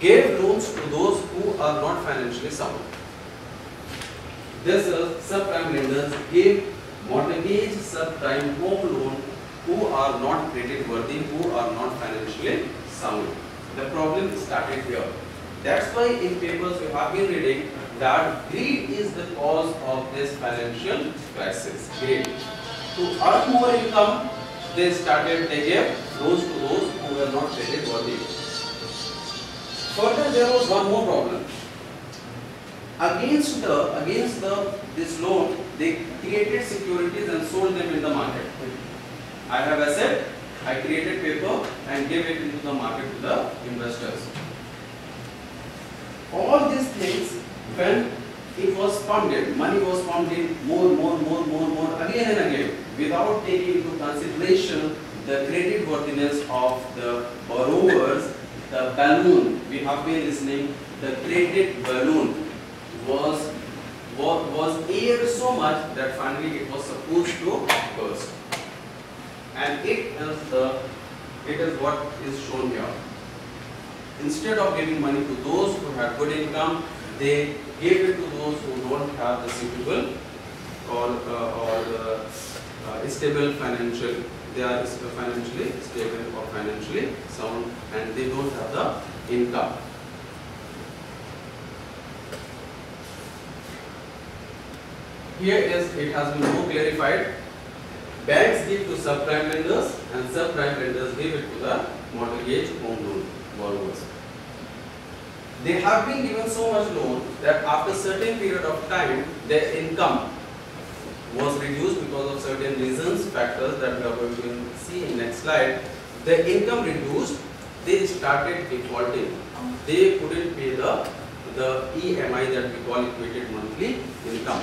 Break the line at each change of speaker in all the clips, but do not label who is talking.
gave loans to those who are not financially sound. These subprime lenders gave mortgage subprime home loan who are not credit worthy, who are not financially sound. The problem started here. That's why in papers we have been reading that greed is the cause of this financial crisis. Greed. To earn more income, they gave loans to those who were not credit worthy. Further, there was one more problem. Against this loan, they created securities and sold them in the market. I have asset, I created paper and gave it into the market to the investors. All these things, when it was pumped in, money was pumped in more, again and again, without taking into consideration the credit worthiness of the borrowers. The balloon, we have been listening, the credit balloon was aired so much that finally it was supposed to burst. And it is what is shown here. Instead of giving money to those who had good income, they gave it to those who don't have the suitable or stable financial. They are financially stable or financially sound, and they don't have the income. Here it has been more clarified. Banks give to subprime lenders and subprime lenders give it to the mortgage home loan borrowers. They have been given so much loan that after certain period of time their income was reduced because of certain reasons, factors that we are going to see in next slide. The income reduced, they started defaulting. They couldn't pay the EMI that we call equated monthly income.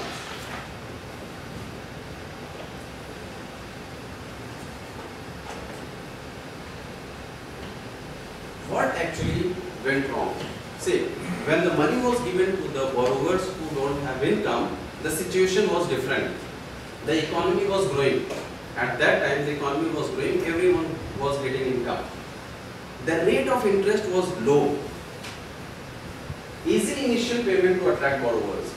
What actually went wrong? See, when the money was given to the borrowers who don't have income, the situation was different. The economy was growing. At that time, the economy was growing, everyone was getting income. The rate of interest was low. Easy initial payment to attract borrowers.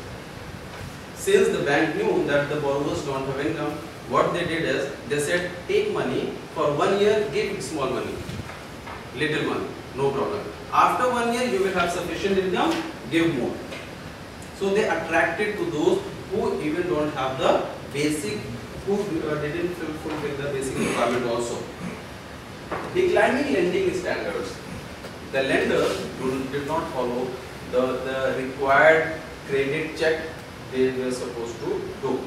Since the bank knew that the borrowers don't have income, what they did is, they said, take money for 1 year, give small money, little money, no problem. After 1 year, you will have sufficient income, give more. So they attracted to those who even don't have the basic, who didn't fulfill the basic requirement also. Declining lending standards. The lenders did not follow the required credit check they were supposed to do.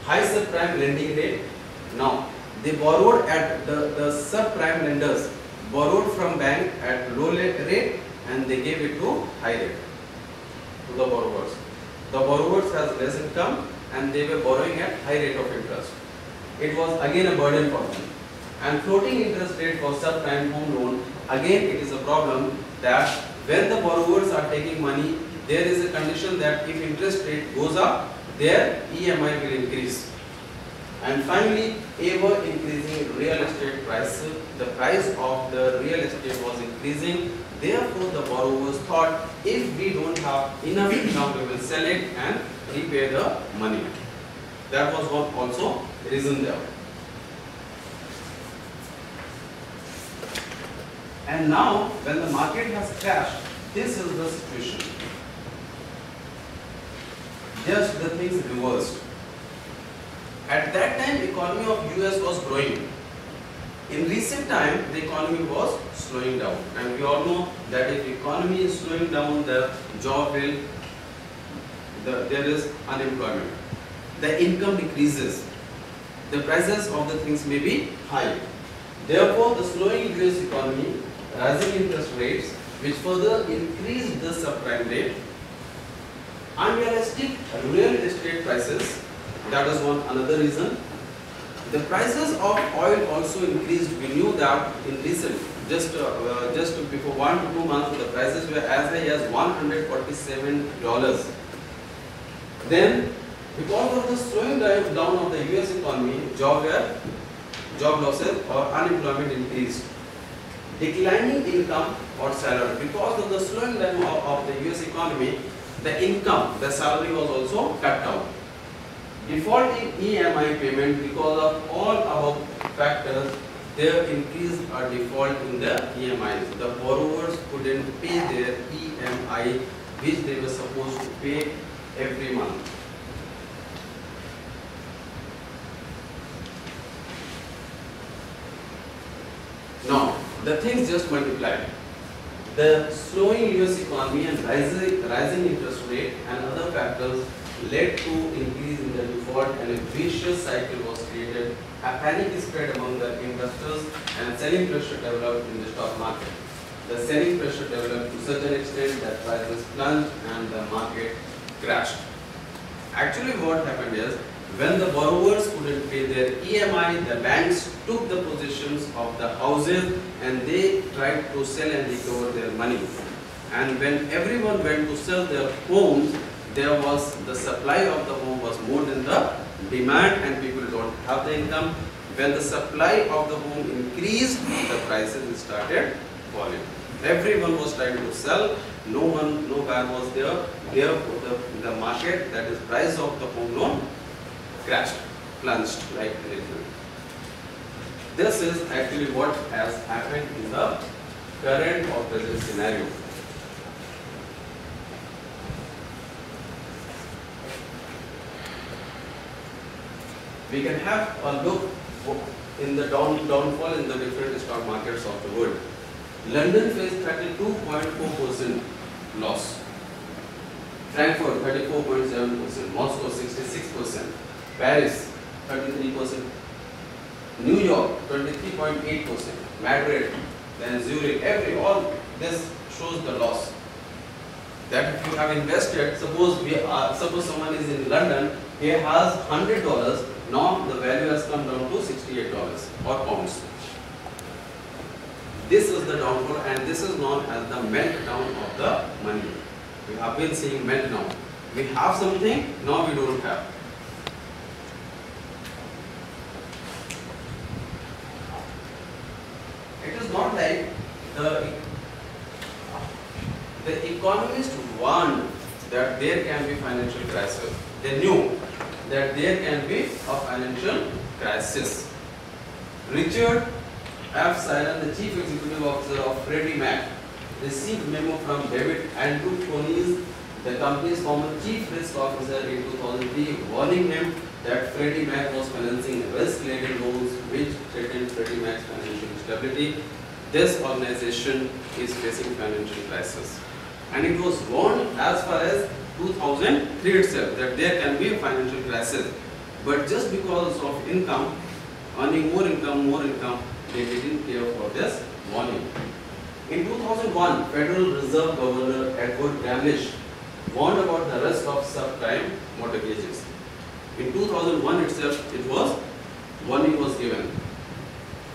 High subprime lending rate. Now, they borrowed at the subprime lenders borrowed from bank at low rate and they gave it to high rate to the borrowers. The borrowers has less income and they were borrowing at high rate of interest. It was again a burden for them. And floating interest rate for subprime home loan, again it is a problem that when the borrowers are taking money, there is a condition that if interest rate goes up, their EMI will increase. And finally, ever increasing real estate prices, the price of the real estate was increasing. Therefore, the borrowers thought, if we don't have enough income, we will sell it and repay the money. That was what also reason there. And now, when the market has crashed, this is the situation. Just the things reversed. At that time, economy of US was growing. In recent time, the economy was slowing down. And we all know that if economy is slowing down, the job will, there is unemployment. The income decreases. The prices of the things may be high. Therefore, the slowing US economy, rising interest rates, which further increased the subprime rate, unrealistic real estate prices, that is one another reason. The prices of oil also increased. We knew that in recent, just before 1 to 2 months, the prices were as high as $147. Then, because of the slowing down of the US economy, job losses or unemployment increased. declining income or salary. Because of the slowing down of the US economy, the income, the salary was also cut down. Default in EMI payment, because of all above factors, there increased a default in the EMIs. The borrowers couldn't pay their EMI which they were supposed to pay every month. Now, the things just multiplied. The slowing US economy and rising interest rate and other factors led to increase in the default, and a vicious cycle was created. A panic spread among the investors and selling pressure developed in the stock market. The selling pressure developed to such an extent that prices plunged and the market crashed. Actually what happened is, when the borrowers couldn't pay their EMI, the banks took the positions of the houses and they tried to sell and recover their money. And when everyone went to sell their homes, there was the supply of the home was more than the demand, and people don't have the income. When the supply of the home increased, the prices started falling. Everyone was trying to sell, no buyer was there. Therefore, the market, that is price of the home loan, crashed, plunged like anything. This is actually what has happened in the current or present scenario. We can have a look in the downfall in the different stock markets of the world. London faced 32.4% loss. Frankfurt 34.7%, Moscow 66%, Paris 33%, New York 23.8%, Madrid, then Zurich, all this shows the loss. That if you have invested, suppose someone is in London, he has $100, now the value has come down to $68 or pounds. This is the downfall, and this is known as the meltdown of the money. We have been seeing meltdown. We have something, now we don't have. It is not like the economists warned that there can be financial crisis. They knew that there can be a financial crisis. Richard F. Siren, the chief executive officer of Freddie Mac, received memo from David Andrew Konies, the company's former chief risk officer, in 2003, warning him that Freddie Mac was financing risk-laden loans which threatened Freddie Mac's financial stability. This organization is facing financial crisis. And it was warned as far as 2003 itself that there can be a financial crisis. But just because of income, earning more income, they didn't care for this warning. In 2001, Federal Reserve Governor Edward Gamlish warned about the risk of subprime mortgages. In 2001 itself, warning was given.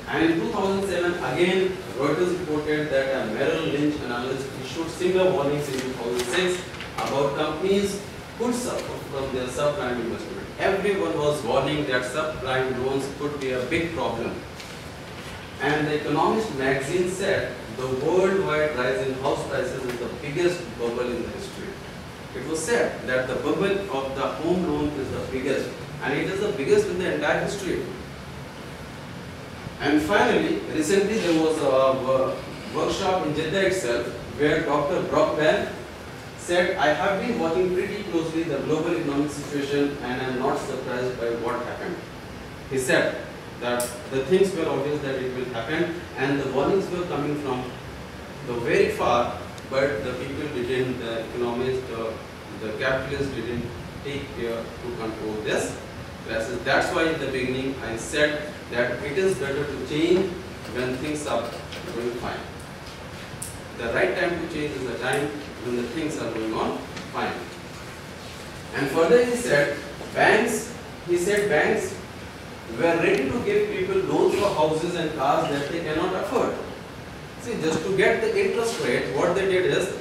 And in 2007, again, Reuters reported that a Merrill Lynch analyst issued similar warnings in 2006 about companies could suffer from their subprime investment. Everyone was warning that subprime loans could be a big problem. And The Economist magazine said the worldwide rise in house prices is the biggest bubble in the history. It was said that the bubble of the home loan is the biggest, and it is the biggest in the entire history. And finally, recently there was a workshop in Jeddah itself where Dr. Brockman said, I have been watching pretty closely the global economic situation and I am not surprised by what happened. He said that the things were obvious that it will happen and the warnings were coming from the very far, but the people didn't, the economists, the capitalists didn't take care to control this crisis. That's why in the beginning I said that it is better to change when things are going fine. The right time to change is the time when the things are going on fine. And further he said banks were ready to give people loans for houses and cars that they cannot afford. See, just to get the interest rate, what they did is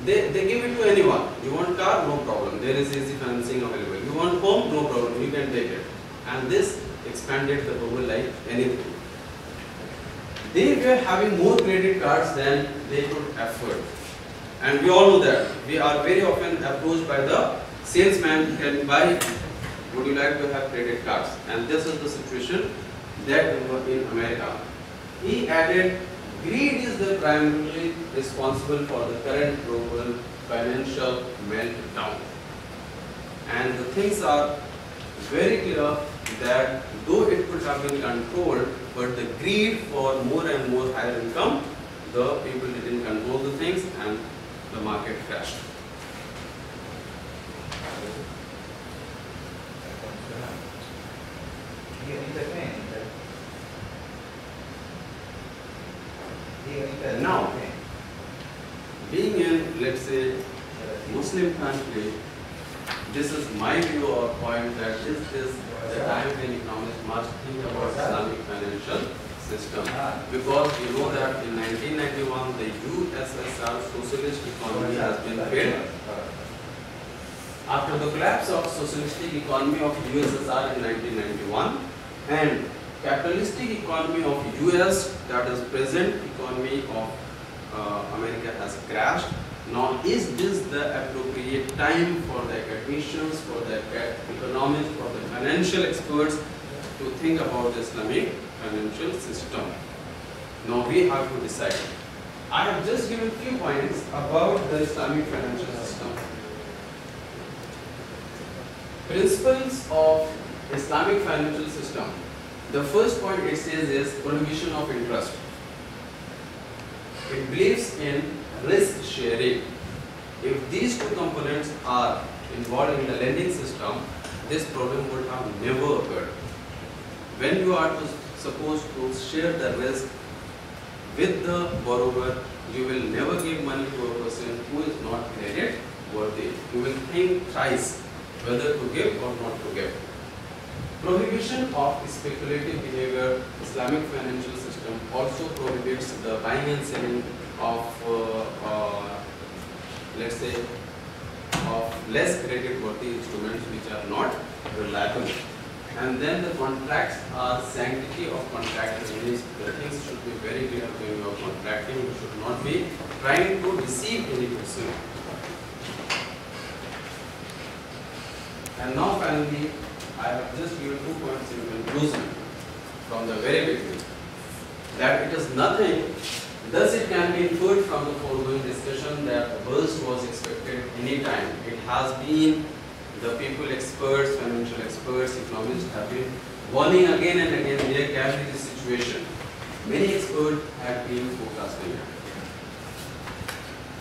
they give it to anyone. You want car? No problem. There is easy financing available. You want home? No problem. You can take it. And this expanded the bubble like anything. They were having more credit cards than they could afford. And we all know that. We are very often approached by the salesman, can buy, would you like to have credit cards? And this is the situation that in America. He added, greed is the primarily responsible for the current global financial meltdown. And the things are very clear that though it could have been controlled, but the greed for more and more higher income, the people didn't control the things and the market crashed. Now, being in, let's say, Muslim country, this is my view or point that this is the time when economists must think about Islamic financial system. Because we know that in 1991 the USSR socialist economy has been failed. After the collapse of socialistic economy of USSR in 1991 and capitalistic economy of US, that is present economy of America, has crashed. Now, is this the appropriate time for the academicians, for the economists, for the financial experts to think about the Islamic financial system? Now, we have to decide. I have just given few points about the Islamic financial system. Principles of Islamic financial system. The first point it says is prohibition of interest. It believes in risk sharing. If these two components are involved in the lending system, this problem would have never occurred. When you are supposed to share the risk with the borrower, you will never give money to a person who is not credit worthy. You will think thrice whether to give or not to give. Prohibition of speculative behavior. Islamic financial system also prohibits the buying and selling of let's say of less credit worthy instruments which are not reliable. And then the contracts are sanctity of contract. Means the things should be very clear when you are contracting. You should not be trying to deceive any person. And now finally, I have just given 2 points in conclusion from the very beginning. That it is nothing, thus it can be inferred from the foregoing discussion that the burst was expected any time. It has been, the people experts, financial experts, economists have been warning again and again there can be this situation. Many experts have been forecasting it.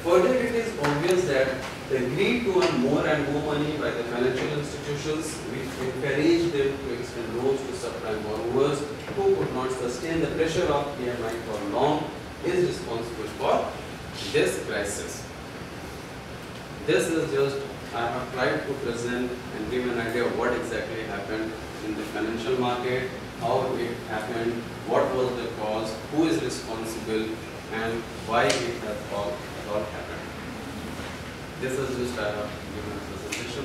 Further, it is obvious that the greed to earn more and more money by the financial institutions which encourage them to extend loans to subprime borrowers who could not sustain the pressure of EMI for long is responsible for this crisis. This is just, I have tried to present and give an idea of what exactly happened in the financial market, how it happened, what was the cause, who is responsible, and why it has all happened. This is just I have given a presentation.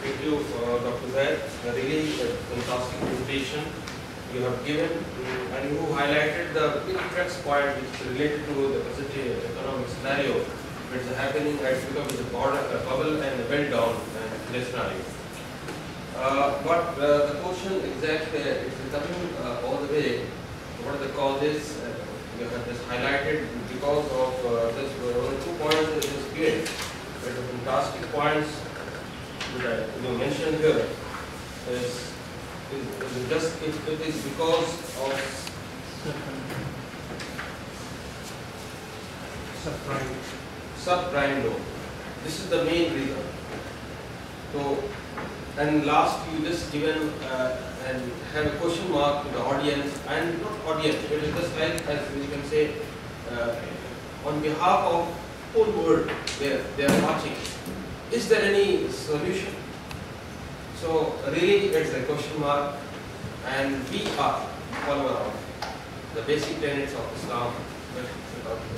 Thank you, Dr. Zaid. Really fantastic presentation you have given, and you highlighted the interest point which is related to the present economic scenario. It's happening as because of the bubble and the meltdown and this scenario. But the question exactly is coming all the way. What are the causes? You have just highlighted because of this. Only 2 points that is given. But the fantastic points that you mentioned here is just it is because of subprime loan. This is the main reason. So, and last you just given and have a question mark to the audience, and not audience, it is just like, as you can say, on behalf of whole world they are watching. Is there any solution? So really it's a question mark, and we are following the basic tenets of Islam.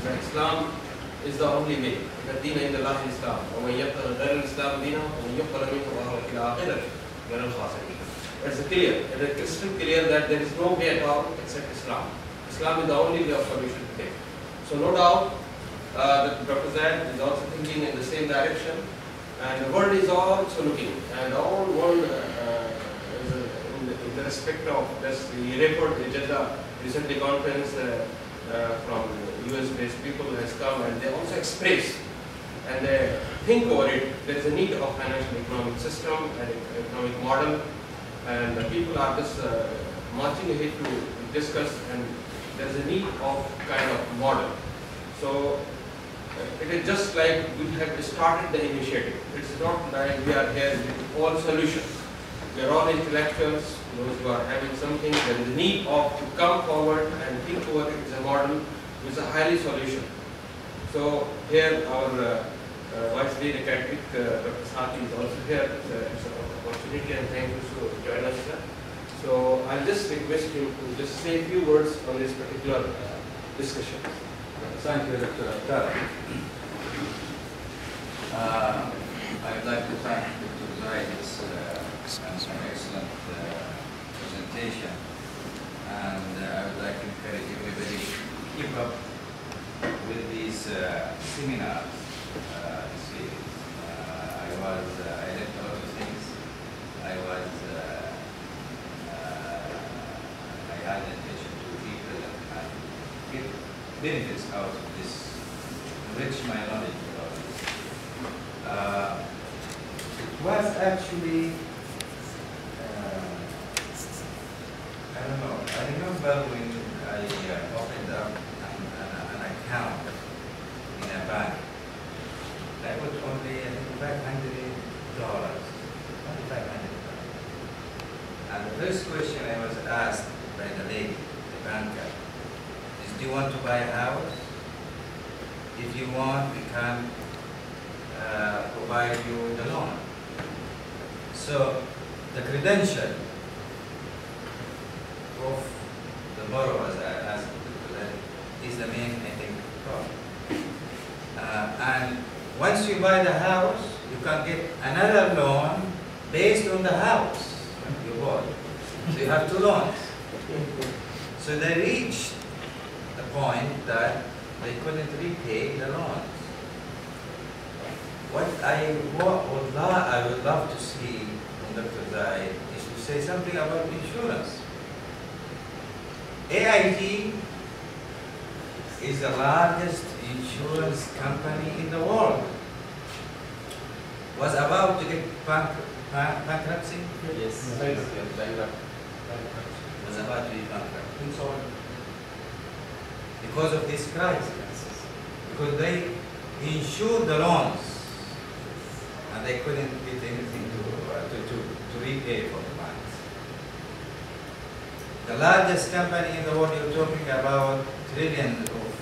That Islam is the only way. الدين عند الله الإسلام ومن يبتغي غير الإسلام دينا ومن يقبل منه وهو في الآخرة من الخاسرين. It's clear, it is crystal clear that there is no way at all except Islam. Islam is the only way of solution today. So no doubt that Dr. Zaid is also thinking in the same direction, and the world is also looking, and the whole world is in the respect of this the report, the Jeddah recently conference from US-based people has come, and they also express and they think over it. There is a need of financial economic system and economic model, and the people are just marching ahead to discuss, and there is a need of kind of model. So it is just like we have started the initiative. It's not like we are here with all solutions. We are all intellectuals, those who are having something. There is a need of to come forward and think over it as a model which is a highly solution. So here our Vice Dean Academic, Dr. Sati is also here. It's an opportunity, and thank you for joining us, sir. So I'll just request him to just say a few words on this particular discussion.
Thank you, Dr. Ansari. I'd like to thank Dr. Zaid for an excellent presentation, and I would like to encourage everybody to keep up with these seminars. I learned a lot of things. I had the intention to be present and get benefits out of this, enrich my knowledge about this. It was actually, I don't know, I remember when I opened up an account in a bank. That was only, I think, $500. Only $500. And the first question I was asked by the lady, the banker, is, do you want to buy a house? If you want, we can provide you the loan. So the credential of the borrowers as is the main, I think, problem. And once you buy the house, you can get another loan based on the house you bought. So you have two loans. So they reached the point that they couldn't repay the loans. What I would love to see from Dr. Zaid is to say something about insurance. AIG is the largest insurance company in the world. Was about to get bankruptcy?
Yes.
Was about to be bankrupt. Because of this crisis. Because they insured the loans and they couldn't get anything to repay for the banks. The largest company in the world, you're talking about trillions of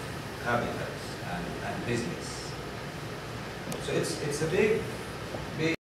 capitals and business. So it's a big